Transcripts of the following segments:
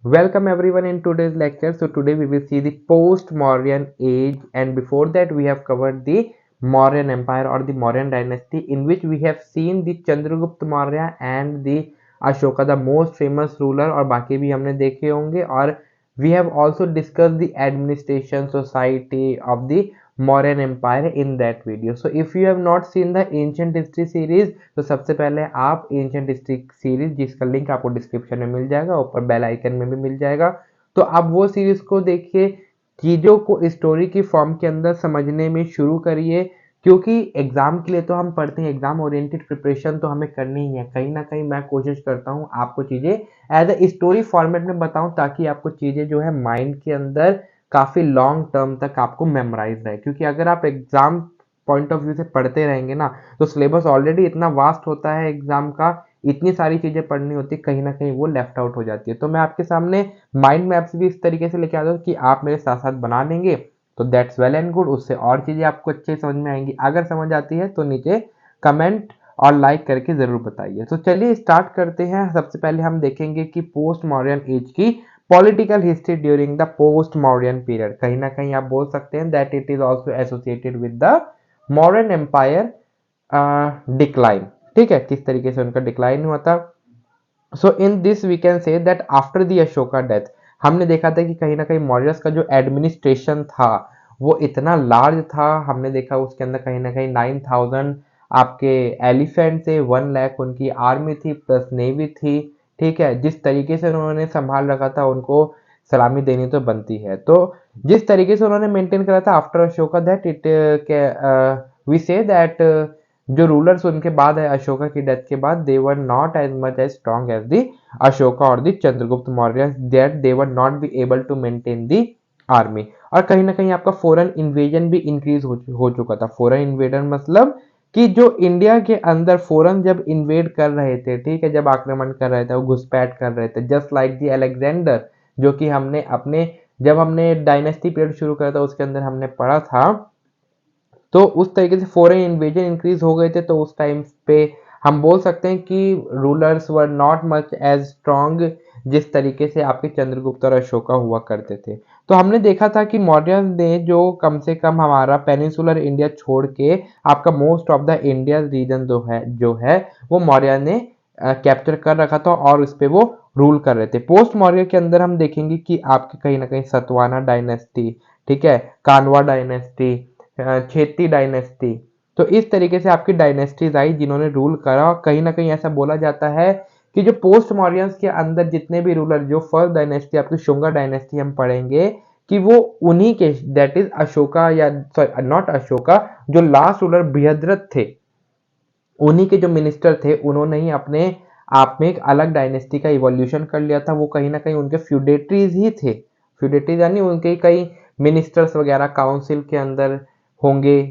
Welcome everyone in today's lecture. So today we will see the post-Mauryan age, and before that we have covered the Mauryan Empire or the Mauryan dynasty, in which we have seen the Chandragupta Maurya and the Ashoka, the most famous ruler, और बाकी भी हमने देखे होंगे. और we have also discussed the administration society of the Mauryan Empire in that video. So if you have not seen the ancient history series, तो सबसे पहले आप एंशियंट हिस्ट्री सीरीज, जिसका लिंक आपको डिस्क्रिप्शन में मिल जाएगा, ऊपर बेल आइकन में भी मिल जाएगा, तो आप वो सीरीज को देखिए, चीज़ों को स्टोरी की फॉर्म के अंदर समझने में शुरू करिए, क्योंकि एग्जाम के लिए तो हम पढ़ते हैं, एग्जाम ओरिएंटेड प्रिपरेशन तो हमें करनी ही है. कहीं ना कहीं मैं कोशिश करता हूँ आपको चीज़ें एज ए स्टोरी फॉर्मेट में बताऊं, ताकि आपको चीज़ें जो है माइंड के अंदर काफ़ी लॉन्ग टर्म तक आपको मेमोराइज रहे. क्योंकि अगर आप एग्जाम पॉइंट ऑफ व्यू से पढ़ते रहेंगे ना, तो सिलेबस ऑलरेडी इतना वास्ट होता है एग्जाम का, इतनी सारी चीजें पढ़नी होती है, कहीं ना कहीं वो लेफ्ट आउट हो जाती है. तो मैं आपके सामने माइंड मैप्स भी इस तरीके से लेके आता हूँ कि आप मेरे साथ साथ बना लेंगे, तो दैट्स वेल एंड गुड. उससे और चीजें आपको अच्छे समझ में आएंगी. अगर समझ आती है तो नीचे कमेंट और लाइक करके जरूर बताइए. तो चलिए स्टार्ट करते हैं. सबसे पहले हम देखेंगे कि पोस्ट मॉडर्न एज की political history during the post modern period. कहीं ना कहीं आप बोल सकते हैं that it is also associated with the modern empire decline. ठीक है, किस तरीके से उनका डिक्लाइन हुआ था. So in this we can say that after the Ashoka death, हमने देखा था कि कहीं ना कहीं मौर्यस का जो एडमिनिस्ट्रेशन था वो इतना लार्ज था. हमने देखा उसके अंदर कहीं ना कहीं 9,000 आपके एलिफेंट थे, 1 लाख उनकी आर्मी थी, प्लस नेवी थी. ठीक है, जिस तरीके से उन्होंने संभाल रखा था, उनको सलामी देनी तो बनती है. तो जिस तरीके से उन्होंने मेंटेन करा था after Ashoka that it we say that जो रूलर्स उनके बाद है अशोका की डेथ के बाद, they were not as much as strong as the Ashoka और the Chandragupta Maurya, that they were not be able to maintain the army. और कहीं ना कहीं आपका फॉरेन इन्वेजन भी इंक्रीज हो चुका था. फॉरेन इन्वेडर मतलब कि जो इंडिया के अंदर फॉरेन जब इन्वेड कर रहे थे, ठीक है, जब आक्रमण कर रहे थे, वो घुसपैठ कर रहे थे, जस्ट लाइक दी अलेक्जेंडर, जो कि हमने अपने जब हमने डायनेस्टी पीरियड शुरू करा था उसके अंदर हमने पढ़ा था. तो उस तरीके से फॉरेन इन्वेजन इंक्रीज हो गए थे. तो उस टाइम पे हम बोल सकते हैं कि rulers were not much as strong जिस तरीके से आपके चंद्रगुप्त और अशोका हुआ करते थे. तो हमने देखा था कि मौर्य ने जो कम से कम हमारा पेनिनसुलर इंडिया छोड़ के आपका most of the India region जो है वो मौर्य ने कैप्चर कर रखा था और उस पर वो रूल कर रहे थे. पोस्ट मौर्य के अंदर हम देखेंगे कि आपके कहीं ना कहीं सतवाना डायनेस्टी, ठीक है, कानवा डायनेस्टी, खेती डायनेस्टी, तो इस तरीके से आपकी डायनेस्टीज आई जिन्होंने रूल करा. कहीं ना कहीं ऐसा बोला जाता है कि जो पोस्ट मॉरियंस के अंदर जितने भी रूलर, जो फर्स्ट डायनेस्टी आपकी शुंगा डायनेस्टी हम पढ़ेंगे कि वो उन्हीं के, दैट इज अशोका, या सॉरी नॉट अशोका, जो लास्ट रूलर बृहद्रथ थे, उन्हीं के जो मिनिस्टर थे उन्होंने ही अपने आप में एक अलग डायनेस्टी का इवोल्यूशन कर लिया था. वो कहीं ना कहीं उनके फ्यूडेटरीज ही थे. फ्यूडेटरीज यानी उनके कई मिनिस्टर्स वगैरह काउंसिल के अंदर होंगे.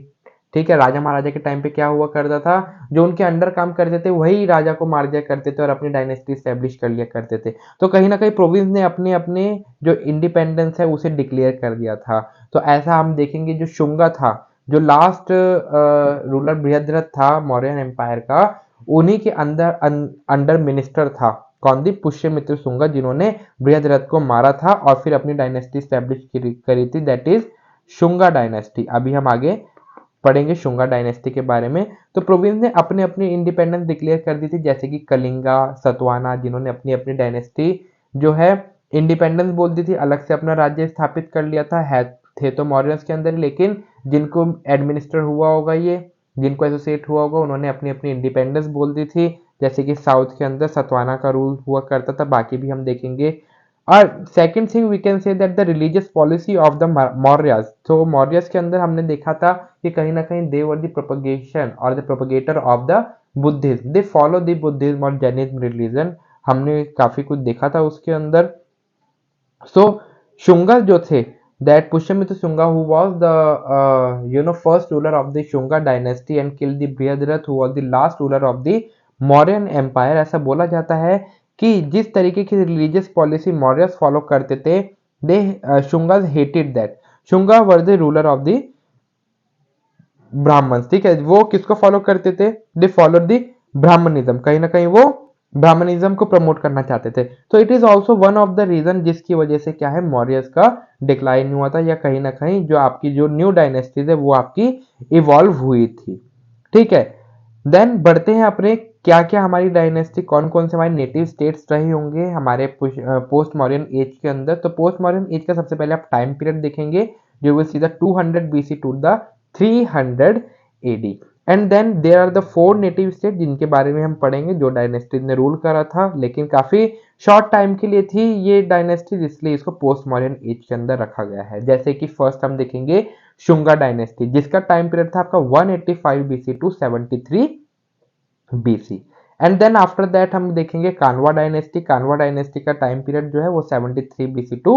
ठीक है, राजा महाराजा के टाइम पे क्या हुआ करता था, जो उनके अंडर काम करते थे वही राजा को मार दिया करते थे और अपनी डायनेस्टी स्टैब्लिश कर लिया करते थे. तो कहीं ना कहीं प्रोविंस ने अपने अपने जो इंडिपेंडेंस है उसे डिक्लेयर कर दिया था. तो ऐसा हम देखेंगे जो शुंगा था, जो लास्ट रूलर बृहद्रथ था मौर्य एम्पायर का, उन्हीं के अंदर अंडर मिनिस्टर था कौन दी, पुष्यमित्र शुंगा, जिन्होंने बृहद्रथ को मारा था और फिर अपनी डायनेस्टी स्टैब्लिश करी थी, दैट इज शुंगा डायनेस्टी. अभी हम आगे पढ़ेंगे शुंगा डायनेस्टी के बारे में. तो प्रोविंस ने अपने अपनी इंडिपेंडेंस डिक्लेयर कर दी थी, जैसे कि कलिंगा, सतवाना, जिन्होंने अपनी अपनी डायनेस्टी जो है इंडिपेंडेंस बोल दी थी, अलग से अपना राज्य स्थापित कर लिया था. है थे तो मॉरियंस के अंदर, लेकिन जिनको एडमिनिस्टर हुआ होगा, ये जिनको एसोसिएट हुआ होगा, उन्होंने अपनी अपनी इंडिपेंडेंस बोल दी थी. जैसे कि साउथ के अंदर सतवाना का रूल हुआ करता था, बाकी भी हम देखेंगे. और second thing we can say that the religious policy of the Mauryas, तो मौर्यस के अंदर हमने देखा था कि कहीं ना कहीं दे वर द प्रोपगेशन और the propagator of the Buddhism, they follow the Buddhism और जैनिज्म रिलीजन. हमने काफी कुछ देखा था उसके अंदर. सो शुंगा जो थे, that Pushyamitra Shunga, who was the first ruler of the Shunga dynasty and killed the Brihadratha, who was the last ruler of the Mauryan empire. ऐसा बोला जाता है कि जिस तरीके की रिलीजियस पॉलिसी मौर्यस फॉलो करते थे, they Shungas hated that. Shunga were the ruler of the Brahmans. ठीक है, वो किसको फॉलो करते थे, दे फॉलो द ब्राह्मणिज्म. कहीं ना कहीं वो ब्राह्मणिज्म को प्रमोट करना चाहते थे। तो it is also one of the reason जिसकी वजह से क्या है मौर्यस का डिक्लाइन हुआ था, या कहीं ना कहीं जो आपकी जो न्यू डायनेस्टीज है वो आपकी इवॉल्व हुई थी। ठीक है, देन बढ़ते हैं अपने क्या क्या हमारी डायनेस्टी, कौन कौन से हमारे नेटिव स्टेट्स रहे होंगे हमारे पोस्ट मॉडर्न एज के अंदर। तो पोस्ट मॉडर्न एज का सबसे पहले आप टाइम पीरियड देखेंगे जो will see the 200 BC to the 300 AD। And then there are the 4 native state जिनके बारे में हम पढ़ेंगे जो डायनेस्टी ने रूल करा था, लेकिन काफी शॉर्ट टाइम के लिए थी ये डायनेस्टी, इसलिए इसको पोस्ट मॉडर्न एज के अंदर रखा गया है। जैसे कि फर्स्ट हम देखेंगे शुंगा डायनेस्टी जिसका टाइम पीरियड था आपका 185 BC to 73 BC। And then after that हम देखेंगे कानवा डायनेस्टी। कानवा डायनेस्टी का टाइम पीरियड जो है वो 73 BC to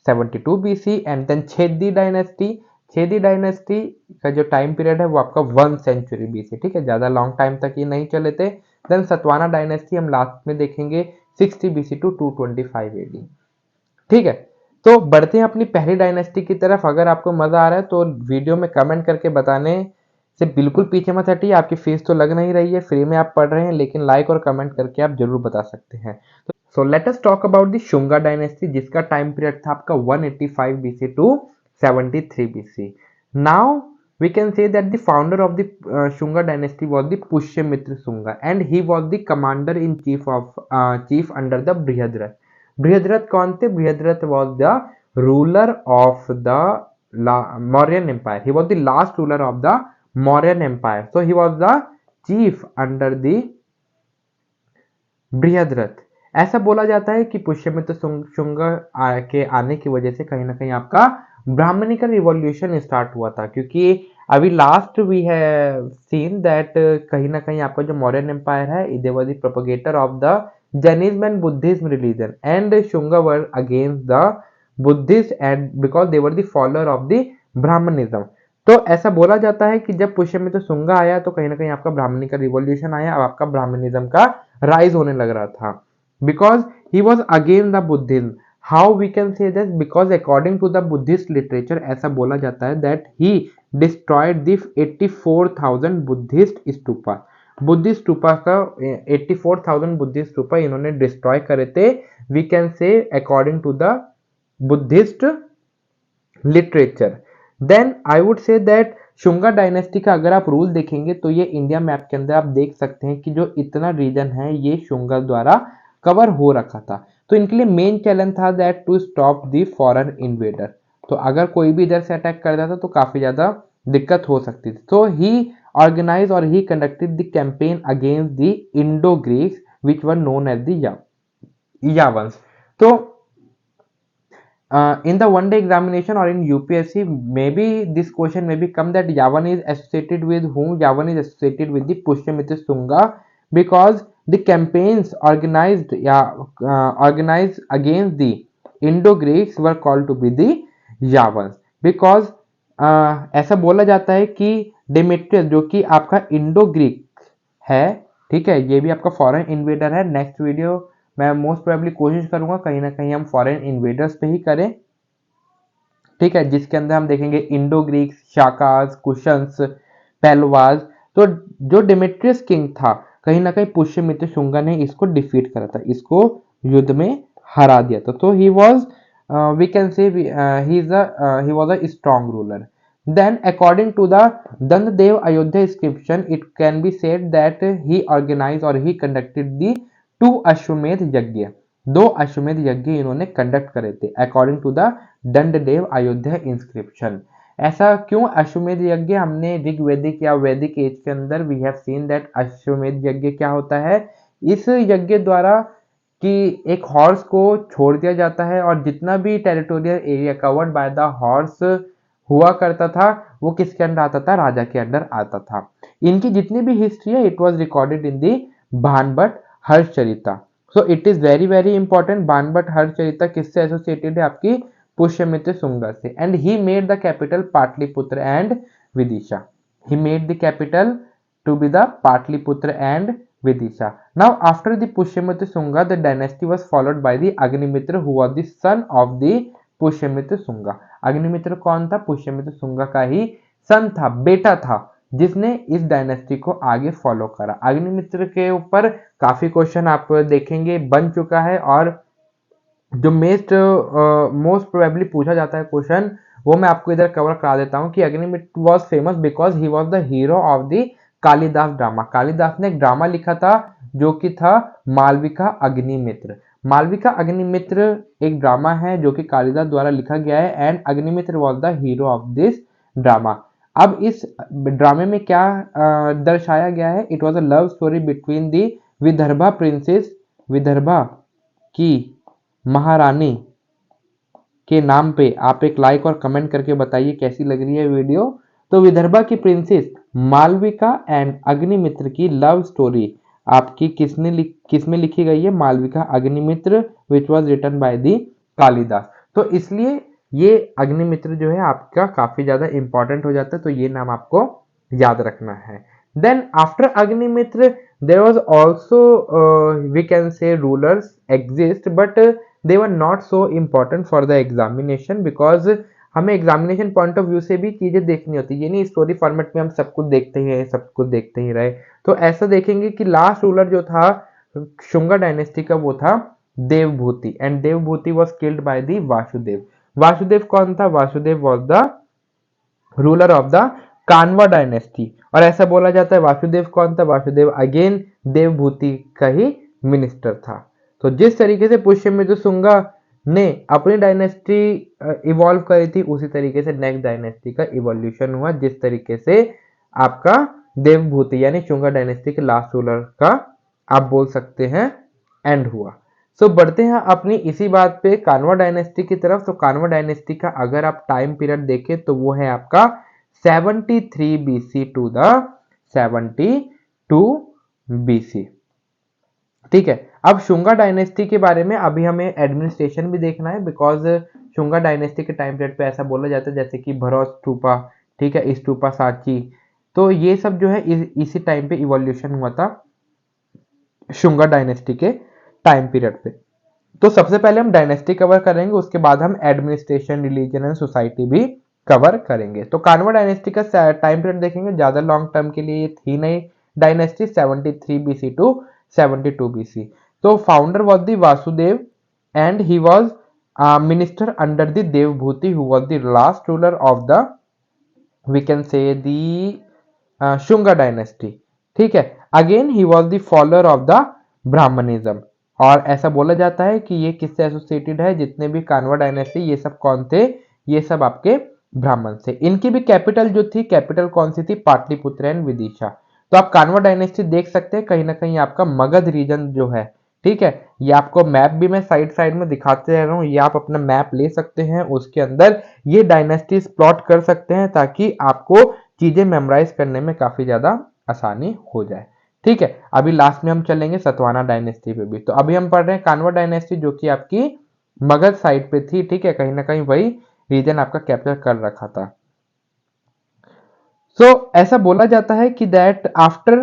72 BC। And then Chedi dynasty, Chedi dynasty का जो टाइम पीरियड है वो आपका 1 सेंचुरी BC। ठीक है, ज्यादा लॉन्ग टाइम तक ये नहीं चले थे। देन सतवाना डायनेस्टी हम लास्ट में देखेंगे 60 BC टू 225 AD। ठीक है, तो बढ़ते हैं अपनी पहली डायनेस्टी की तरफ। अगर आपको मजा आ रहा है तो वीडियो में कमेंट करके बताने से बिल्कुल पीछे मत हटिए, आपकी फीस तो लग नहीं रही है, फ्री में आप पढ़ रहे हैं, लेकिन लाइक और कमेंट करके आप जरूर बता सकते हैं। तो so let us talk about the Shunga dynasty जिसका टाइम पीरियड था आपका 185 BC to 73 BC। Now we can say that the founder of the Shunga dynasty was the Pushyamitra Shunga and he was the commander in chief under the Brihadrat। Brihadratha कौन थे? Brihadratha was the ruler of the Mauryan empire. He was the last ruler of the Mauryan empire, so he was the chief under the Brihadratha. ऐसा बोला जाता है कि पुष्यमित्र शुंग के आने की वजह से कहीं ना कहीं आपका ब्राह्मणिकल रिवॉल्यूशन स्टार्ट हुआ था, क्योंकि अभी last we have seen that कहीं ना कहीं आपका जो मौर्यन एम्पायर है they was the propagator of the Jainism and Buddhism religion and Shunga were against the Buddhist and because they were the follower of the Brahmanism. तो ऐसा बोला जाता है कि जब पुष्यमित्र शुंगा आया तो कहीं ना कहीं आपका ब्राह्मणिकल रिवॉल्यूशन आया, अब आपका ब्राह्मणिज्म का राइज होने लग रहा था, because he was again the Buddhism. How we can say this? Because according to the Buddhist literature ऐसा बोला जाता है that he destroyed the 84,000 Buddhist stupa. Buddhist stupa का 84,000 बुद्धिस्ट स्तूपा इन्होंने डिस्ट्रॉय करे थे, we can say according to the Buddhist literature. Then I would say that Shunga dynasty का अगर आप रूल देखेंगे तो ये इंडिया मैप के अंदर आप देख सकते हैं कि जो इतना रीजन है ये शुंगा द्वारा कवर हो रखा था। तो इनके लिए मेन चैलेंज था that to stop the foreign invader. तो अगर कोई भी इधर से अटैक करता था तो काफी ज्यादा दिक्कत हो सकती थी। तो ही ऑर्गेनाइज और he conducted the campaign against the Indo Greeks which were known as the Yavanas. तो in the one day examination or in UPSC, maybe this question may become that Yavan is associated with whom? Yavan is associated with the Pushyamitra Shunga because the campaigns organized organized against the Indo-Greeks were called to be the Yavans because ऐसा बोला जाता है कि Demetrius जो कि आपका Indo Greek है, ठीक है, ये भी आपका फॉरेन इन्वेडर है। नेक्स्ट वीडियो मैं मोस्ट प्रोबेबली कोशिश करूंगा कहीं ना कहीं हम फॉरेन इन्वेडर्स पे ही करें, ठीक है, जिसके अंदर हम देखेंगे Indo Greeks, Shakas, cushions, Pahlavas. तो जो डिमेट्रियस किंग था कहीं ना कहीं पुष्यमित्र शुंगा ने इसको डिफीट करा था, इसको युद्ध में हरा दिया था। तो he was we can say he was a strong ruler. Then, according to the Dandadev Ayodhya inscription, it can be said that he organized or he conducted the 2 Ashwamedh यज्ञ। 2 अश्वमेध यज्ञ इन्होंने कंडक्ट करे थे according to the Dhandadev Ayodhya inscription. ऐसा क्यों अश्वमेध यज्ञ? हमने ऋग्वेदिक या वैदिक एज के अंदर वी हैव सीन दैट अश्वमेध यज्ञ क्या होता है। इस यज्ञ द्वारा कि एक हॉर्स को छोड़ दिया जाता है और जितना भी territorial area covered by the horse हुआ करता था वो किसके अंडर आता था? राजा के अंडर आता था। इनकी जितनी भी हिस्ट्री है it was recorded in the Bhanabhatta Harshacharita. So it is very very important. Bhanabhatta Harshacharita किससे एसोसिएटेड है? आपकी पुष्यमित्र शुंगा से। And he made the capital Pataliputra and Vidisha. He made the capital to be the Patliputra and Vidisha. Now after the Pushyamitra Shunga, the dynasty was followed by the Agnimitra who was the son of the Pushyamitra Shunga. Agnimitra कौन था? पुष्यमित्र शुंगा का ही सन था, बेटा था। जिसने इस dynasty को आगे फॉलो करा। अग्निमित्र के ऊपर काफी क्वेश्चन आप देखेंगे बन चुका है, और जो मोस्ट प्रोबेबली पूछा जाता है क्वेश्चन, वो मैं आपको इधर कवर करा देता हूँ कि Agnimitra was famous because he was the hero of the Kalidas drama. Kalidas ने एक ड्रामा लिखा था जो कि था मालविका अग्निमित्र। मालविका अग्निमित्र एक ड्रामा है जो कि कालिदास द्वारा लिखा गया है, and Agnimitra was the hero of this drama. अब इस ड्रामे में क्या दर्शाया गया है? It was a love story between the Vidarbha princess, Vidarbha की महारानी के नाम पे आप एक लाइक और कमेंट करके बताइए कैसी लग रही है वीडियो। तो विदर्भा की प्रिंसेस मालविका एंड अग्निमित्र की लव स्टोरी आपकी किसमें लिखी गई है? Malavika Agnimitra, which was written by the Kalidasa. तो इसलिए ये अग्निमित्र जो है आपका काफी ज्यादा इंपॉर्टेंट हो जाता है, तो ये नाम आपको याद रखना है। Then after Agnimitra there was also we can say rulers exist, but they were not so important for the examination because हमें एग्जामिनेशन पॉइंट ऑफ व्यू से भी चीजें देखनी होती है। ये नहीं स्टोरी फॉर्मेट में हम सब कुछ देखते ही हैं, सब कुछ देखते ही रहे। तो ऐसा देखेंगे कि लास्ट रूलर जो था शुंगा डायनेस्टी का वो था Devabhuti, and Devabhuti was killed by the Vasudev. Vasudev कौन था? Vasudev was the ruler of the Kanva dynasty. और ऐसा बोला जाता है वासुदेव कौन था? वासुदेव अगेन देवभूति का ही मिनिस्टर था। तो जिस तरीके से पुष्यमित्र शुंगा ने अपनी डायनेस्टी इवॉल्व करी थी, उसी तरीके से नेक्स्ट डायनेस्टी का इवोल्यूशन हुआ, जिस तरीके से आपका देवभूति यानी शुंगा डायनेस्टी के लास्ट रूलर का आप बोल सकते हैं एंड हुआ। सो बढ़ते हैं अपनी इसी बात पे कानवा डायनेस्टी की तरफ। तो कानवा डायनेस्टी का अगर आप टाइम पीरियड देखें तो वो है आपका 73 BC टू द 72 BC। ठीक है, अब शुंगा डायनेस्टी के बारे में अभी हमें एडमिनिस्ट्रेशन भी देखना है, बिकॉज शुंगा डायनेस्टी के टाइम पीरियड पे ऐसा बोला जाता है जैसे कि भरोस स्तूपा, ठीक है, स्तूपा सांची, तो ये सब जो है इसी टाइम पे इवोल्यूशन हुआ था शुंगा डायनेस्टी के टाइम पीरियड पे। तो सबसे पहले हम डायनेस्टी कवर करेंगे, उसके बाद हम एडमिनिस्ट्रेशन, रिलीजन एंड सोसाइटी भी कवर करेंगे। तो कानवा डायनेस्टी का टाइम पीरियड देखेंगे, ज्यादा लॉन्ग टर्म के लिए ये थी नहीं डायनेस्टी, 73 BC टू 72 BC। तो founder was the Vasudeva and he was minister under the Devabhuti who was the last ruler of the we can say the Shunga dynasty. ठीक है, again he was the follower of the Brahmanism. और ऐसा बोला जाता है कि ये किससे एसोसिएटेड है? जितने भी कानवा डायनेस्टी ये सब कौन थे? ये सब आपके ब्राह्मण से। इनकी भी कैपिटल जो थी, कैपिटल कौन सी थी? पाटलिपुत्र एंड विदिशा। तो आप कानवा डायनेस्टी देख सकते हैं कहीं ना कहीं आपका मगध रीजन जो है, ठीक है, ये आपको मैप भी मैं साइड में दिखाते रह रहा हूँ, ये आप अपना मैप ले सकते हैं, उसके अंदर ये डायनेस्टीज प्लॉट कर सकते हैं ताकि आपको चीजें मेमोराइज करने में काफी ज्यादा आसानी हो जाए। ठीक है, अभी लास्ट में हम चलेंगे सतवाना डायनेस्टी पे भी। तो अभी हम पढ़ रहे हैं कानवा डायनेस्टी जो कि आपकी मगध साइड पे थी, ठीक है, कहीं ना कहीं वही रीजन आपका कैप्चर कर रखा था। ऐसा बोला जाता है कि दैट आफ्टर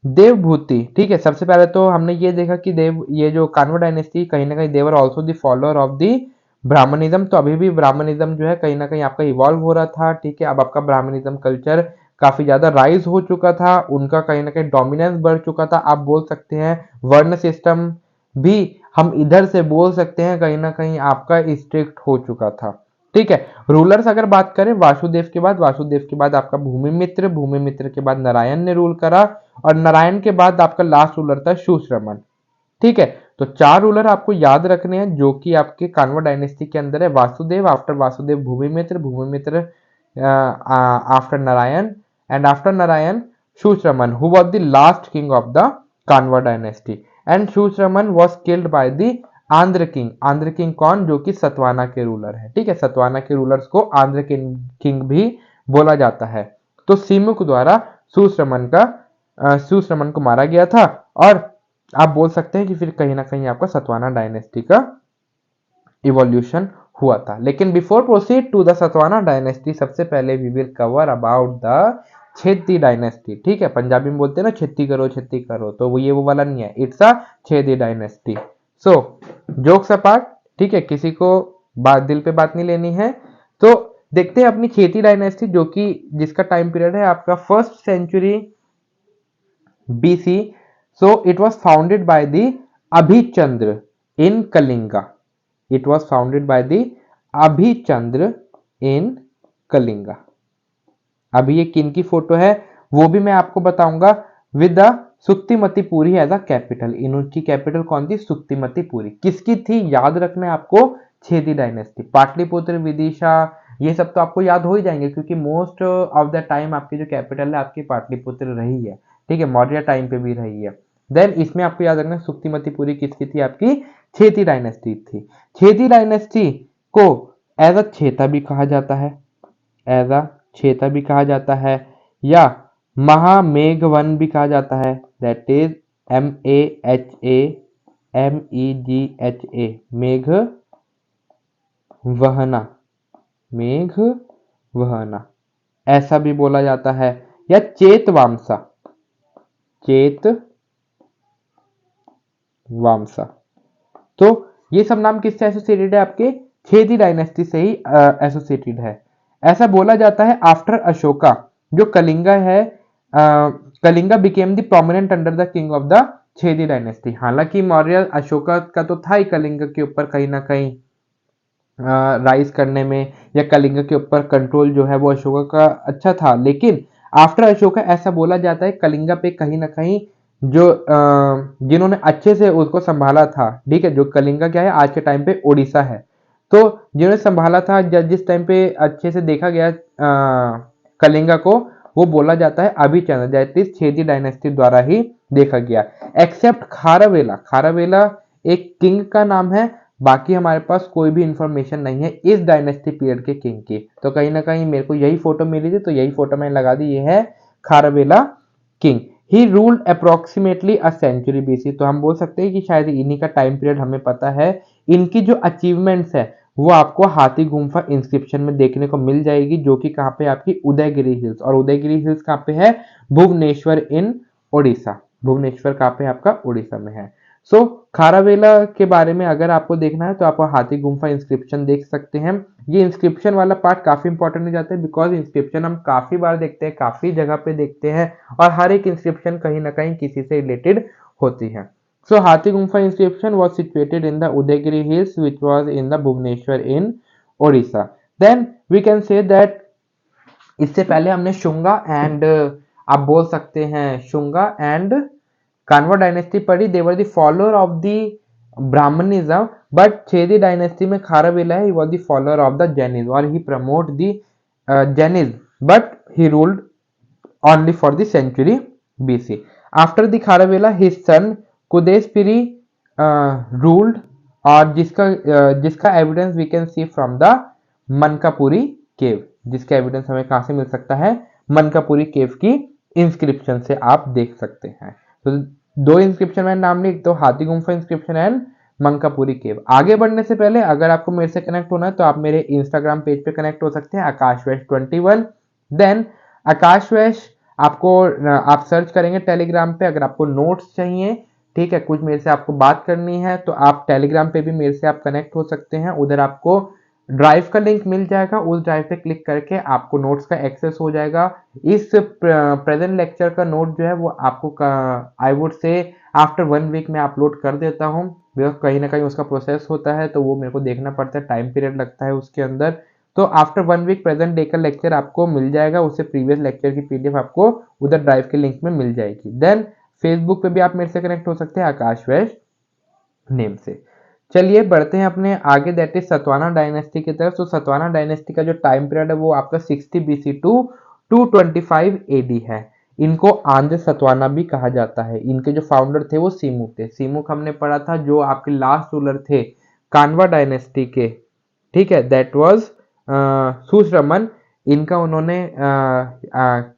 देवभूति, ठीक है, सबसे पहले तो हमने ये देखा कि ये जो कानवा डायनेस्टी कहीं ना कहीं they were also the follower of the Brahmanism. तो अभी भी ब्राह्मणिज्म जो है कहीं ना कहीं आपका इवॉल्व हो रहा था, ठीक है। अब आपका ब्राह्मणिज्म कल्चर काफी ज्यादा राइज हो चुका था, उनका कहीं ना कहीं डोमिनेंस बढ़ चुका था। आप बोल सकते हैं वर्ण सिस्टम भी हम इधर से बोल सकते हैं कहीं ना कहीं आपका स्ट्रिक्ट हो चुका था, ठीक है। रूलर्स अगर बात करें वासुदेव के बाद आपका भूमिमित्र के बाद नारायण ने रूल करा, और नारायण के बाद आपका लास्ट रूलर था शूश्रमण, ठीक है। तो 4 रूलर आपको याद रखने हैं जो कि आपके कानवा डायनेस्टी के अंदर है। Vasudeva, after Vasudeva Bhumimitra after Narayana, and after Narayana Susharman who was the last king of the Kanva dynasty, and Susharman was killed by the Andhra king कौन? जो कि सतवाना के रूलर है, ठीक है। सतवाना के रूलर्स को आंध्र किंग भी बोला जाता है। तो सिमुक द्वारा शूश्रमण को मारा गया था, और आप बोल सकते हैं कि फिर कहीं ना कहीं आपका सतवाना डायनेस्टी का इवोल्यूशन हुआ था। लेकिन before proceed to the Satavahana dynasty, सबसे पहले we will cover about the Chedi dynasty, ठीक है। पंजाबी में बोलते हैं ना छेती करो, तो वो वाला नहीं है, it's a Chhedi dynasty. Jokes apart, ठीक है, किसी को दिल पे बात नहीं लेनी है। तो देखते हैं अपनी छेती डायनेस्टी, जो कि जिसका टाइम पीरियड है आपका 1st century BC. So it was founded by the Abhichandra in Kalinga. It was founded by the Abhichandra in Kalinga. अभी ये किन की फोटो है वो भी मैं आपको बताऊंगा, with the Suktimatipuri as a capital. इनकी कैपिटल कौन थी? सुक्तिमतीपुरी। किसकी थी? याद रखना है आपको, छेदी डायनेस्टी। पाटलिपुत्र, विदिशा, ये सब तो आपको याद हो ही जाएंगे, क्योंकि मोस्ट ऑफ द टाइम आपकी जो कैपिटल है आपकी पाटलिपुत्र रही है, ठीक है, मौर्य टाइम पे भी रही है। देन इसमें आपको याद रखना सुक्तिमतीपुरी किसकी थी? आपकी छेदी डायनेस्टी थी। छेदी डायनेस्टी को एज अ छेता भी कहा जाता है, एज अ छेता भी कहा जाता है, या महामेघवन भी कहा जाता है। दैट इज MEGHA, मेघ वहना, मेघ वहना ऐसा भी बोला जाता है, या चेतवामसा, चेत वामसा। तो ये सब नाम किससे एसोसिएटेड है? आपके छेदी डायनेस्टी से ही एसोसिएटेड है। ऐसा बोला जाता है आफ्टर अशोका, जो कलिंगा है, Kalinga became the prominent under the king of the Chedi dynasty. हालांकि मौर्य अशोका का तो था ही कलिंगा के ऊपर कहीं ना कहीं राइज करने में, या कलिंगा के ऊपर कंट्रोल जो है वो अशोका का अच्छा था, लेकिन आफ्टर अशोका ऐसा बोला जाता है कलिंगा पे कहीं ना कहीं जो जिन्होंने अच्छे से उसको संभाला था, ठीक है, जो कलिंगा क्या है आज के टाइम पे ओडिशा है, तो जिन्होंने संभाला था जिस टाइम पे अच्छे से देखा गया कलिंगा को, वो बोला जाता है अभिचंद्र, दैट इज छेदी डायनेस्टी द्वारा ही देखा गया। एक्सेप्ट खारावेला, खारावेला एक किंग का नाम है, बाकी हमारे पास कोई भी इंफॉर्मेशन नहीं है इस डायनेस्टी पीरियड के किंग की। तो कहीं ना कहीं मेरे को यही फोटो मिली थी, तो यही फोटो मैंने लगा दी, ये है Kharavela king. He ruled approximately a century BC। तो हम बोल सकते हैं कि शायद इन्हीं का टाइम पीरियड हमें पता है। इनकी जो अचीवमेंट्स है वो आपको हाथी गुम्फा इंस्क्रिप्शन में देखने को मिल जाएगी, जो कि कहाँ पे आपकी उदयगिरी हिल्स, और उदयगिरी हिल्स कहाँ पे है? भुवनेश्वर इन ओडिशा। भुवनेश्वर कहाँ पे? आपका उड़ीसा में है। सो खारावेला के बारे में अगर आपको देखना है तो आप हाथी गुम्फा इंस्क्रिप्शन देख सकते हैं। ये इंस्क्रिप्शन वाला पार्ट काफी इंपॉर्टेंट हो जाता है, बिकॉज इंस्क्रिप्शन हम काफी बार देखते हैं, काफी जगह पे देखते हैं, और हर एक इंस्क्रिप्शन कहीं ना कहीं किसी से रिलेटेड होती है। So Hathi Gumpha inscription was situated in the Udayagiri hills, which was in the Bhubaneswar in Odisha. Then we can say that इससे पहले हमने शुंगा एंड आप बोल सकते हैं शुंगा एंड कान्वा डायनेस्टी पढ़ी। They were the follower of the Brahmanism, but Chedi dynasty में खारावेला है, he was the follower of the Jainism, और he promote the Jainism, but he ruled only for the century BC. After the Kharavela, his son Kudespiri ruled, और जिसका evidence we can see from the Mankapuri cave, जिसका evidence हमें कहां से मिल सकता है? मनकापुरी केव की इंस्क्रिप्शन से आप देख सकते हैं। तो दो इंस्क्रिप्शन मैंने नाम लिख, तो हाथी गुम्फा इंस्क्रिप्शन एंड मनकापुरी केव। आगे बढ़ने से पहले अगर आपको मेरे से कनेक्ट होना है तो आप मेरे इंस्टाग्राम पेज पे कनेक्ट हो सकते हैं, आकाशवैश21। देन आकाशवैश आपको आप सर्च करेंगे टेलीग्राम पे। अगर आपको नोट्स चाहिए, ठीक है, कुछ मेरे से आपको बात करनी है, तो आप टेलीग्राम पे भी मेरे से आप कनेक्ट हो सकते हैं। उधर आपको ड्राइव का लिंक मिल जाएगा, उस ड्राइव पे क्लिक करके आपको नोट्स का एक्सेस हो जाएगा। इस प्रेजेंट लेक्चर का नोट जो है वो आपको I would say after 1 week में अपलोड कर देता हूँ, कहीं ना कहीं उसका प्रोसेस होता है, तो वो मेरे को देखना पड़ता है, टाइम पीरियड लगता है उसके अंदर। तो आफ्टर 1 वीक प्रेजेंट डे का लेक्चर आपको मिल जाएगा, उससे प्रीवियस लेक्चर की PDF आपको उधर ड्राइव के लिंक में मिल जाएगी। देन फेसबुक पे भी आप मेरे से कनेक्ट हो सकते हैं आकाशवैश नेम से। चलिए बढ़ते हैं अपने आगे, दैट इज सतवाना डायनेस्टी की तरफ। तो सतवाना डायनेस्टी का जो टाइम पीरियड है वो आपका 60 BC टू 225 AD है। इनको आंध्र सतवाना भी कहा जाता है। इनके जो फाउंडर थे वो सीमुक थे। सीमुक हमने पढ़ा था जो आपके लास्ट रूलर थे कानवा डायनेस्टी के, ठीक है, दैट वाज सुश्रमन। इनका उन्होंने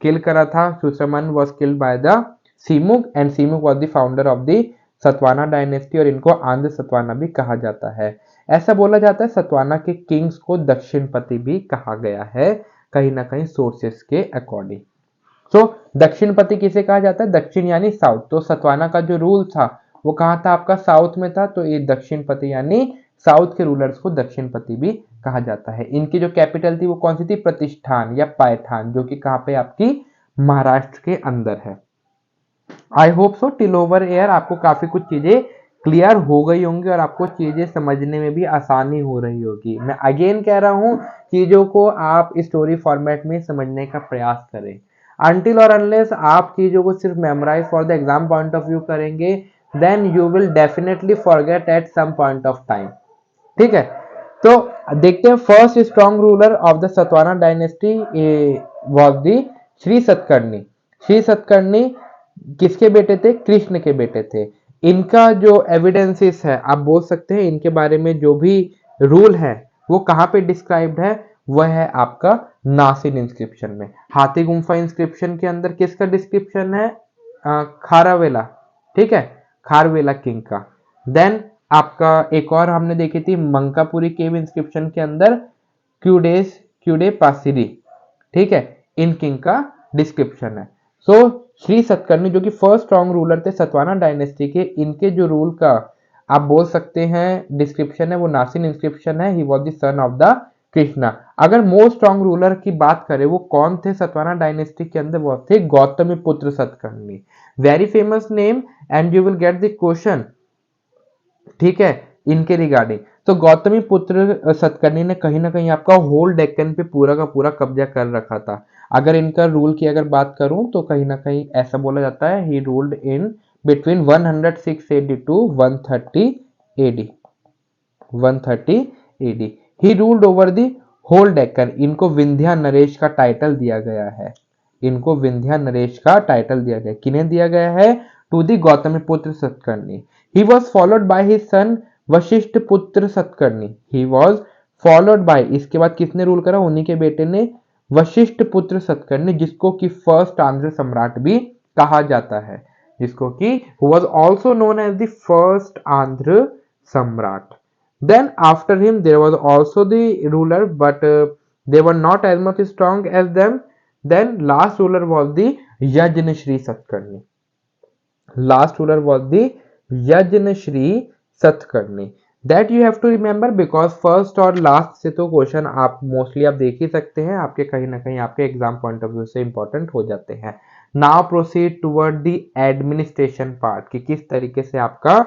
किल करा था। Susharman was killed by the Simuka, and Simuka was the founder of the Satavahana dynasty, और इनको आंध्र सतवाना भी कहा जाता है। ऐसा बोला जाता है सतवाना के किंग्स को दक्षिणपति भी कहा गया है, कहीं ना कहीं सोर्सेस के अकॉर्डिंग। सो दक्षिणपति किसे कहा जाता है? दक्षिण यानी साउथ। तो सतवाना का जो रूल था वो कहाँ था? आपका साउथ में था, तो ये दक्षिणपति यानी साउथ के रूलर्स को दक्षिणपति भी कहा जाता है। इनकी जो कैपिटल थी वो कौन सी थी? प्रतिष्ठान या पायठान, जो कि कहाँ पे आपकी महाराष्ट्र के अंदर है। I hope so till over air आपको काफी कुछ चीजें क्लियर हो गई होंगी और आपको चीजें समझने में भी आसानी हो रही होगी। मैं अगेन कह रहा हूं, चीजों को आप स्टोरी फॉर्मेट में समझने का प्रयास करें। अनटिल और अनलेस आप चीजों को सिर्फ memorise for the exam point of view करेंगे, then you will definitely forget at some point of time. ठीक है, तो देखते हैं first strong ruler of the Satavahana dynasty was the Shri Satakarni. Shri Satakarni किसके बेटे थे? कृष्ण के बेटे थे। इनका जो एविडेंसेस है, आप बोल सकते हैं इनके बारे में जो भी रूल है वो कहाँ पे डिस्क्राइब्ड है? वह है आपका नासिन इंस्क्रिप्शन में। हाथी गुम्फा इंस्क्रिप्शन के अंदर किसका डिस्क्रिप्शन है? खारावेला, ठीक है, खारवेला किंग का। देन आपका एक और हमने देखी थी मंकापुरी केव इंस्क्रिप्शन के अंदर क्यूडे पासिरी, ठीक है, इन किंग का डिस्क्रिप्शन है। सो श्री सतकर्णी जो कि फर्स्ट स्ट्रॉन्ग रूलर थे सतवाना डायनेस्टी के, इनके जो रूल का आप बोल सकते हैं डिस्क्रिप्शन है वो नासिन इंस्क्रिप्शन है। ही was the son of the Krishna. अगर मोस्ट स्ट्रॉन्ग रूलर की बात करें वो कौन थे सतवाना डायनेस्टी के अंदर? वो थे गौतमी पुत्र Satakarni. Very famous name and you will get the question, ठीक है, इनके रिगार्डिंग। तो गौतमी पुत्र सतकर्णी ने कहीं ना कहीं आपका होल डेक्कन पे पूरा का पूरा कब्जा कर रखा था। अगर इनका रूल की अगर बात करूं तो कहीं ना कहीं ऐसा बोला जाता है he ruled in between 106 AD to 130 AD. 130 AD he ruled over the whole Deccan. इनको विंध्या नरेश का टाइटल दिया गया है। इनको विंध्या नरेश का टाइटल दिया गया। किन्हें दिया गया है? To the Gautamiputra Satakarni. He was followed by his son Vasishthiputra Satakarni. He was followed by, इसके बाद किसने रूल करा? उन्हीं के बेटे ने, वशिष्ठ पुत्र सतकर्णी, जिसको कि फर्स्ट आंध्र सम्राट भी कहा जाता है, जिसको कि was also known as the first Andhra सम्राट। Then after him there was also the ruler, but they were not as much strong as them. Then last ruler was the Yajnashri Satkarni. Last ruler was the Yajnashri Satkarni. That you have to remember because first और last से तो question आप mostly आप देख ही सकते हैं, आपके कहीं ना कहीं आपके एग्जाम पॉइंट ऑफ व्यू से इंपॉर्टेंट हो जाते हैं। Now proceed toward the administration part, कि किस तरीके से आपका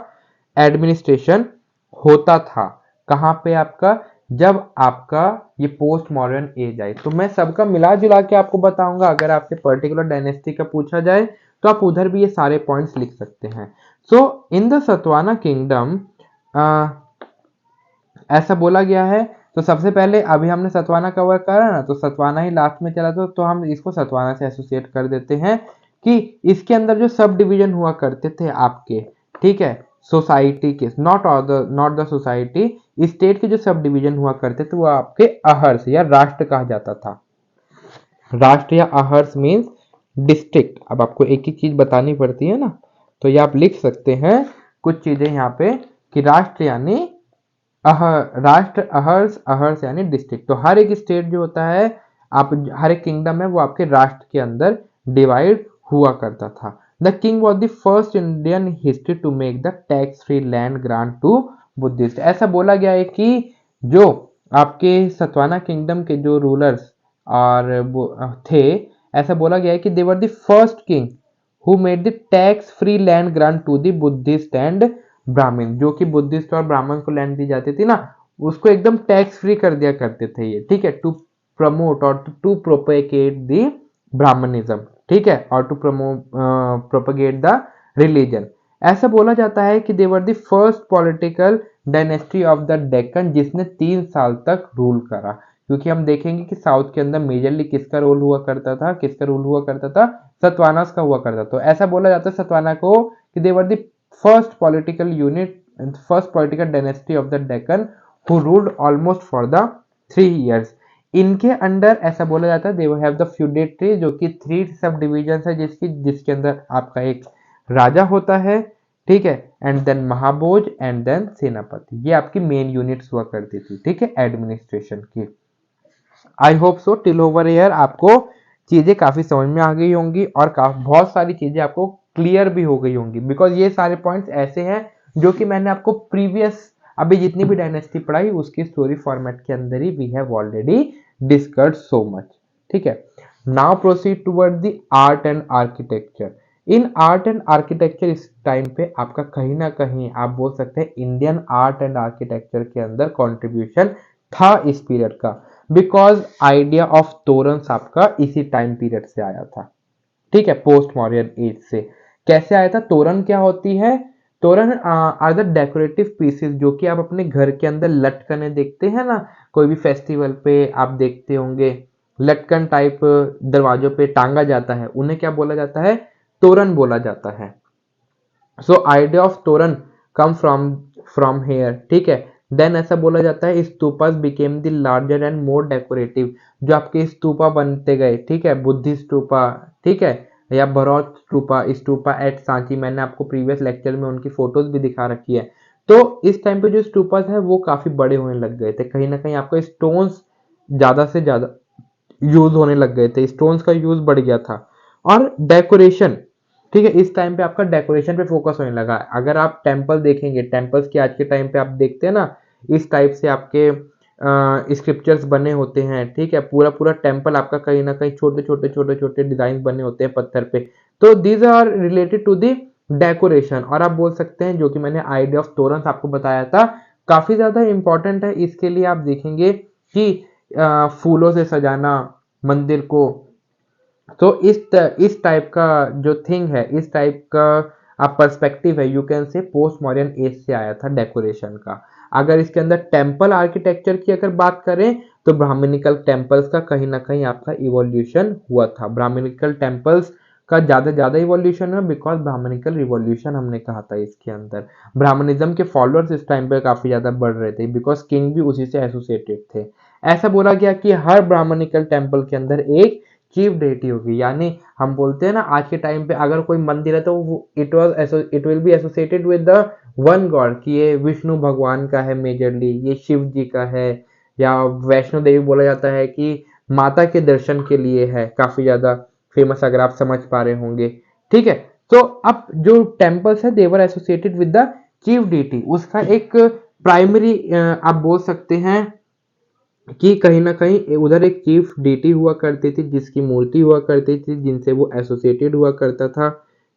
एडमिनिस्ट्रेशन होता था। कहां पे आपका? जब आपका ये पोस्ट मॉडर्न एज आए। तो मैं सबका मिला जुला के आपको बताऊंगा। अगर आपसे पर्टिकुलर डायनेस्टी का पूछा जाए तो आप उधर भी ये सारे पॉइंट्स लिख सकते हैं। सो इन द सतवाना किंगडम ऐसा बोला गया है। तो सबसे पहले अभी हमने सतवाना कवर करा ना, तो सतवाना ही लास्ट में चला तो हम इसको सतवाना से एसोसिएट कर देते हैं कि इसके अंदर जो सब डिवीजन हुआ करते थे आपके, ठीक है, सोसाइटी के, नॉट द सोसाइटी, स्टेट के जो सब डिवीजन हुआ करते थे वो आपके अहर्स या राष्ट्र कहा जाता था। राष्ट्र या अहर्स मीन्स डिस्ट्रिक्ट। अब आपको एक एक चीज बतानी पड़ती है ना, तो ये आप लिख सकते हैं कुछ चीजें यहाँ पे कि राष्ट्र यानी राष्ट्र, अहर्स, अहर्स यानी डिस्ट्रिक्ट। तो हर एक स्टेट जो होता है, आप हर एक किंगडम है वो आपके राष्ट्र के अंदर डिवाइड हुआ करता था। The king was the first Indian history to make the tax free land grant to Buddhist. ऐसा बोला गया है कि जो आपके सतवाना किंगडम के जो रूलर्स और थे, ऐसा बोला गया है कि they were the first king who made the tax free land grant to the Buddhist and Brahman. जो कि बुद्धिस्ट और ब्राह्मण को लैंड दी जाती थी ना, उसको एकदम टैक्स फ्री कर दिया करते थे ये, ठीक है, टू प्रमोट और टू प्रोपेगेट द ब्राह्मणिज्म, ठीक है, और टू प्रोपेगेट द रिलीजन। ऐसा बोला जाता है कि they were the first political dynasty of the Deccan, जिसने 3 साल तक रूल करा। क्योंकि हम देखेंगे कि साउथ के अंदर मेजरली किसका रोल हुआ करता था, किसका रूल हुआ करता था? सतवानास का हुआ करता था। तो ऐसा बोला जाता है सतवाना को कि they were the first political unit, first political dynasty of the Deccan who ruled almost for the 3 years। इनके अंडर ऐसा बोला जाता है दे हैव द फ्यूडेटरी, जो कि 3 सब डिविजन है जिसके अंदर आपका एक राजा होता है, ठीक है, and then Mahabhoj and then सेनापति। ये आपकी मेन यूनिट्स हुआ करती थी, ठीक है, एडमिनिस्ट्रेशन की। I hope so till over here आपको चीजें काफी समझ में आ गई होंगी और बहुत सारी चीजें आपको क्लियर भी हो गई होंगी, बिकॉज ये सारे पॉइंट्स ऐसे हैं जो कि मैंने आपको प्रीवियस अभी जितनी भी डायनेस्टी पढ़ाई उसकी स्टोरी फॉर्मेट के अंदर ही we have already discussed so much, ठीक है। Now proceed toward the art and architecture. In art and architecture इस टाइम पे आपका कहीं ना कहीं आप बोल सकते हैं इंडियन आर्ट एंड आर्किटेक्चर के अंदर कंट्रीब्यूशन था इस पीरियड का, बिकॉज आइडिया ऑफ तोरन्स आपका इसी टाइम पीरियड से आया था, ठीक है, पोस्ट मॉडर्न एज से। कैसे आया था? तोरण क्या होती है? तोरण आर द डेकोरेटिव पीसेस जो कि आप अपने घर के अंदर लटकने देखते हैं ना, कोई भी फेस्टिवल पे आप देखते होंगे लटकन टाइप दरवाजों पे टांगा जाता है, उन्हें क्या बोला जाता है? तोरण बोला जाता है। सो आइडिया ऑफ तोरण कम फ्रॉम हेयर, ठीक है। देन ऐसा बोला जाता है stupas became the larger and more decorative, जो आपके स्तूपा बनते गए, ठीक है, बुद्धि स्तूपा, ठीक है, या भरौत स्तूपा, स्तूपा एट सांची, मैंने आपको प्रीवियस लेक्चर में उनकी फोटोज भी दिखा रखी है। तो इस टाइम पे जो स्तूपास है वो काफी बड़े होने लग गए थे, कहीं ना कहीं आपको स्टोन्स ज्यादा से ज्यादा यूज होने लग गए थे, स्टोन्स का यूज बढ़ गया था। और डेकोरेशन, ठीक है, इस टाइम पे आपका डेकोरेशन पे फोकस होने लगा। अगर आप टेम्पल देखेंगे, टेम्पल्स की आज के टाइम पे आप देखते हैं ना, इस टाइप से आपके स्क्रिप्चर्स बने होते हैं, ठीक है, पूरा पूरा टेम्पल आपका कहीं ना कहीं छोटे छोटे छोटे छोटे डिजाइन बने होते हैं पत्थर पे। तो these are related to the decoration. और आप बोल सकते हैं जो कि मैंने आइडिया ऑफ तोरंस आपको बताया था, काफी ज्यादा इंपॉर्टेंट है। इसके लिए आप देखेंगे कि फूलों से सजाना मंदिर को, तो इस टाइप का जो थिंग है, इस टाइप का आप पर्सपेक्टिव है, you can say post modern as से आया था डेकोरेशन का। अगर इसके अंदर टेम्पल आर्किटेक्चर की अगर बात करें तो ब्राह्मणिकल टेम्पल्स का कहीं ना कहीं आपका इवोल्यूशन हुआ था। ब्राह्मणिकल टेम्पल्स का ज्यादा इवोल्यूशन है बिकॉज ब्राह्मणिकल रिवॉल्यूशन हमने कहा था इसके अंदर। ब्राह्मणिज्म के फॉलोअर्स इस टाइम पे काफी ज्यादा बढ़ रहे थे बिकॉज किंग भी उसी से एसोसिएटेड थे। ऐसा बोला गया कि हर ब्राह्मणिकल टेम्पल के अंदर एक चीफ डेटी होगी, यानी हम बोलते हैं ना आज के टाइम पे अगर कोई मंदिर है तो it will be associated with the one God, कि ये विष्णु भगवान का है मेजरली, ये शिव जी का है, या वैष्णो देवी बोला जाता है कि माता के दर्शन के लिए है, काफी ज्यादा फेमस अगर आप समझ पा रहे होंगे, ठीक है। तो अब जो टेम्पल्स है they were associated with the chief deity, उसका एक प्राइमरी आप बोल सकते हैं कि कहीं ना कहीं उधर एक चीफ डीटी हुआ करती थी जिसकी मूर्ति हुआ करती थी, जिनसे वो एसोसिएटेड हुआ करता था,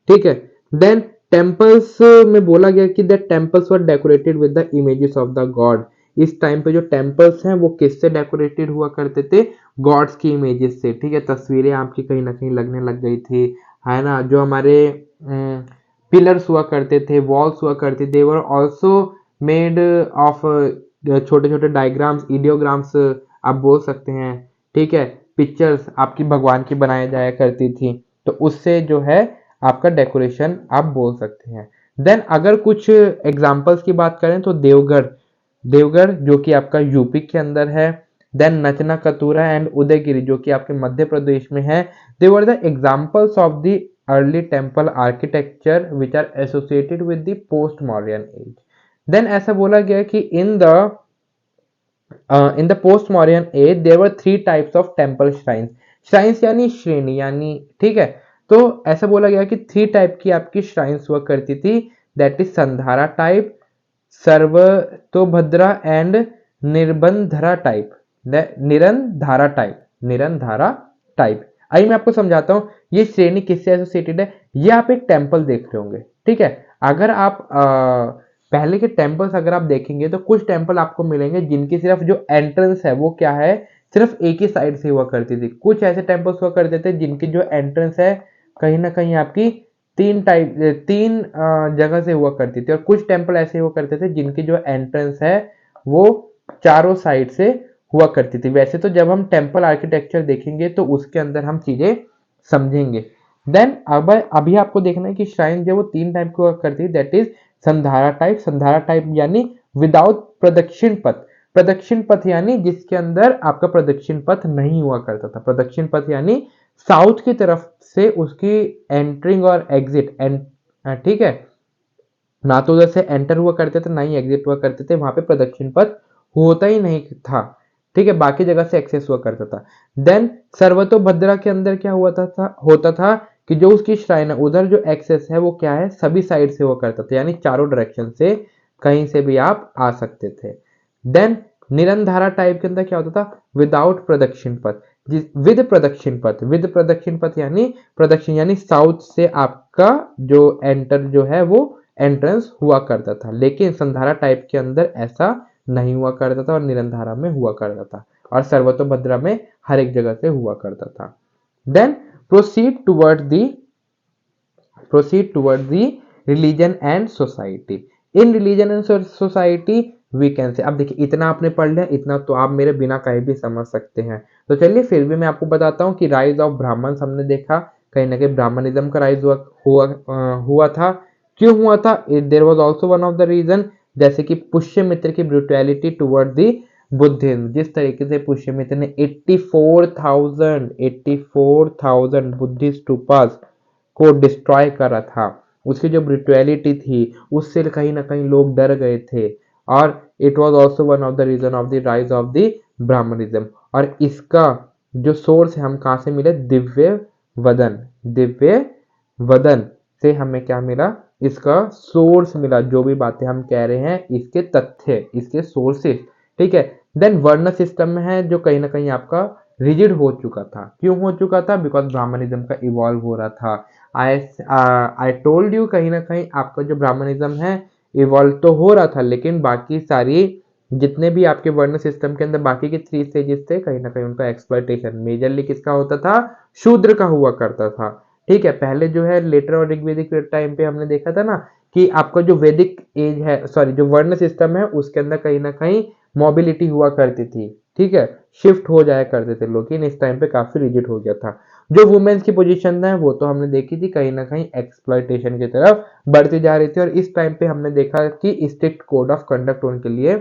ठीक है। देन टेम्पल्स में बोला गया कि the temples were decorated with the images of the God. इस टाइम पे जो टेम्पल्स हैं वो किससे डेकोरेटेड हुआ करते थे? गॉड्स की इमेजेस से, ठीक है, तस्वीरें आपकी कहीं ना कहीं लगने लग गई थी, है ना। जो हमारे पिलर्स हुआ करते थे, वॉल्स हुआ करते, दे वर ऑल्सो मेड ऑफ छोटे छोटे डायग्राम्स, इडियोग्राम्स आप बोल सकते हैं, ठीक है, पिक्चर्स आपकी भगवान की बनाई जाया करती थी, तो उससे जो है आपका डेकोरेशन आप बोल सकते हैं। देन अगर कुछ एग्जांपल्स की बात करें तो देवगढ़, देवगढ़ जो कि आपका यूपी के अंदर है। देन नचना कतूरा एंड उदयगिरी जो कि आपके मध्य प्रदेश में है। They were the examples of the early temple architecture which are associated with the post modern age. Then ऐसा बोला गया कि in the post-Mauryan age there were three types of temple shrines। shrines यानी श्रेणी, यानी ठीक है, तो ऐसा बोला गया कि थ्री टाइप की आपकी shrines हुआ करती थी, that is Sandhara type, Sarvatobhadra and Nirbandhara type, Nirandhara type, Nirandhara type. आइए मैं आपको समझाता हूँ ये श्रेणी किससे एसोसिएटेड है। ये आप एक टेम्पल देख रहे होंगे, ठीक है, अगर आप पहले के टेम्पल्स अगर आप देखेंगे तो कुछ टेम्पल आपको मिलेंगे जिनकी सिर्फ जो एंट्रेंस है वो क्या है, सिर्फ एक ही साइड से हुआ करती थी। कुछ ऐसे टेम्पल्स हुआ करते थे जिनकी जो एंट्रेंस है कहीं ना कहीं आपकी तीन जगह से हुआ करती थी, और कुछ टेम्पल ऐसे हुआ करते थे जिनकी जो एंट्रेंस है वो चारों साइड से हुआ करती थी। वैसे तो जब हम टेम्पल आर्किटेक्चर देखेंगे तो उसके अंदर हम चीजें समझेंगे। देन अब अभी आपको देखना है कि श्राइन जो वो तीन टाइप की हुआ करती है, दैट इज संधारा टाइप यानी विदाउट प्रदक्षिण पथ। प्रदक्षिण पथ यानी जिसके अंदर आपका प्रदक्षिण पथ नहीं हुआ करता था। प्रदक्षिण पथ यानी साउथ की तरफ से उसकी एंट्रिंग और एग्जिट, ठीक है, ना तो उधर से एंटर हुआ करते थे ना ही एग्जिट हुआ करते थे, वहां पे प्रदक्षिण पथ होता ही नहीं था, ठीक है, बाकी जगह से एक्सेस हुआ करता था। देन सर्वतोभद्रा के अंदर क्या होता था कि जो उसकी श्राइन है उधर जो एक्सेस है वो क्या है, सभी साइड से हुआ करता था, यानी चारों डायरेक्शन से कहीं से भी आप आ सकते थे। देन निरंधारा टाइप के अंदर क्या होता था, विदाउट प्रदक्षिण पथ, विद प्रदक्षिण पथ, विद प्रदक्षिण पथ यानी प्रदक्षिण यानी साउथ से आपका जो एंटर जो है वो एंट्रेंस हुआ करता था, लेकिन संधारा टाइप के अंदर ऐसा नहीं हुआ करता था और निरंधारा में हुआ करता था और सर्वतोभद्रा में हर एक जगह से हुआ करता था। Then proceed toward the religion and society. In religion and society we can say, अब देखिए इतना आपने पढ़ लिया, इतना तो आप मेरे बिना कहे भी समझ सकते हैं। तो चलिए फिर भी मैं आपको बताता हूँ कि राइज ऑफ ब्राह्मण हमने देखा, कहीं ना कहीं ब्राह्मणिज्म का राइज हुआ था। क्यों हुआ था? There was also one of the reason, जैसे कि पुष्यमित्र की ब्रुटैलिटी टुवर्ड दी बुद्धिज्म। जिस तरीके से पुष्यमित्र ने 84,000 बुद्धिस्ट स्तूपास को डिस्ट्रॉय करा था, उसकी जो ब्रुटैलिटी थी उससे कहीं ना कहीं लोग डर गए थे, और it was also one of the reason of the rise of the Brahmanism. और इसका जो सोर्स है हम कहाँ से मिले? दिव्य वदन से हमें क्या मिला? इसका सोर्स मिला, जो भी बातें हम कह रहे हैं इसके तथ्य, इसके सोर्सेस, ठीक है। देन वर्ण सिस्टम में है जो कहीं ना कहीं आपका रिजिड हो चुका था। क्यों हो चुका था? बिकॉज ब्राह्मणिज्म का इवॉल्व हो रहा था। आई टोल्ड यू, कहीं ना कहीं आपका जो ब्राह्मणिज्म है इवॉल्व तो हो रहा था, लेकिन बाकी सारी जितने भी आपके वर्ण सिस्टम के अंदर बाकी के 3 स्टेजेस थे, कहीं ना कहीं उनका एक्सप्लॉइटेशन मेजरली किसका होता था? शूद्र का हुआ करता था, ठीक है। पहले जो है लेटर और ऋग्वेदिक टाइम पे हमने देखा था ना कि आपका जो वैदिक एज है, सॉरी जो वर्ण सिस्टम है उसके अंदर कहीं ना कहीं मोबिलिटी हुआ करती थी, ठीक है, शिफ्ट हो जाया करते थे लोग, लेकिन इस टाइम पे काफी रिजिड हो गया था। जो वुमेन्स की पोजीशन है वो तो हमने देखी थी, कहीं ना कहीं एक्सप्लॉइटेशन की तरफ बढ़ती जा रही थी, और इस टाइम पे हमने देखा कि स्ट्रिक्ट कोड ऑफ कंडक्ट उनके लिए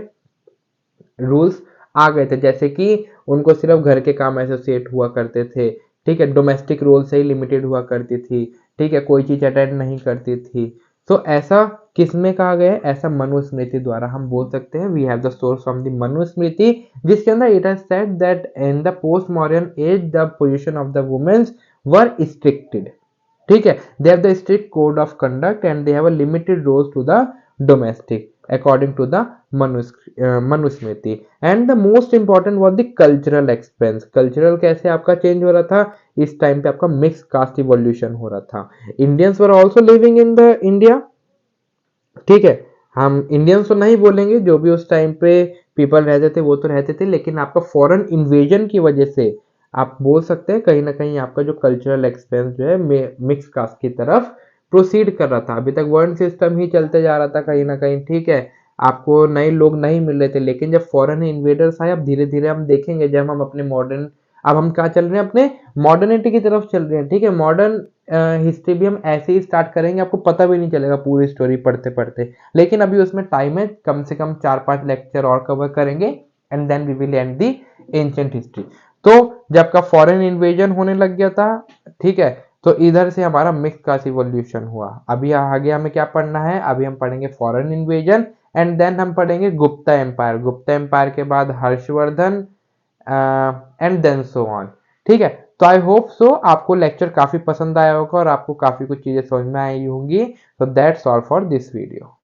रूल्स आ गए थे, जैसे कि उनको सिर्फ घर के काम एसोसिएट हुआ करते थे, ठीक है, डोमेस्टिक रोल से ही लिमिटेड हुआ करती थी, ठीक है, कोई चीज अटेंड नहीं करती थी। तो ऐसा किसमें कहा गया है? ऐसा मनुस्मृति द्वारा हम बोल सकते हैं। We have the source from the Manusmriti, जिसके अंदर it has said that in the post modern age the position of the womens were stricted, ठीक है, they have the strict code of conduct and they have a limited roles to the domestic according to the Manusmriti. And the most important was the cultural expense. Cultural कैसे आपका change हो रहा था? इस time पे आपका मिक्स कास्ट इवोल्यूशन हो रहा था। Indians were also living in the India, ठीक है, हम इंडियंस तो नहीं बोलेंगे, जो भी उस टाइम पे पीपल रहते थे वो तो रहते थे, लेकिन आपका फॉरेन इन्वेजन की वजह से आप बोल सकते हैं कहीं ना कहीं आपका जो कल्चरल एक्सपेंस जो है मिक्स कास्ट की तरफ प्रोसीड कर रहा था। अभी तक वर्ण सिस्टम ही चलते जा रहा था कहीं ना कहीं, ठीक है, आपको नए लोग नहीं मिल रहे थे, लेकिन जब फॉरेन इन्वेडर्स आए, अब धीरे धीरे हम देखेंगे जब हम अपने मॉडर्न, अब हम क्या चल रहे हैं? अपने मॉडर्निटी की तरफ चल रहे हैं, ठीक है। मॉडर्न हिस्ट्री भी हम ऐसे ही स्टार्ट करेंगे, आपको पता भी नहीं चलेगा पूरी स्टोरी पढ़ते पढ़ते, लेकिन अभी उसमें टाइम है, कम से कम 4-5 लेक्चर और कवर करेंगे and then we will end the ancient history. तो जब का फॉरेन इन्वेजन होने लग गया था, ठीक है, तो इधर से हमारा मिक्स कास्ट इवोल्यूशन हुआ। अभी आगे हमें क्या पढ़ना है? अभी हम पढ़ेंगे फॉरेन इन्वेजन एंड देन हम पढ़ेंगे गुप्ता एम्पायर। गुप्ता एम्पायर के बाद Harshavardhana and then so on, ठीक है। तो आई होप सो आपको लेक्चर काफी पसंद आया होगा और आपको काफी कुछ चीजें समझ में आई होंगी। तो that's all for this video.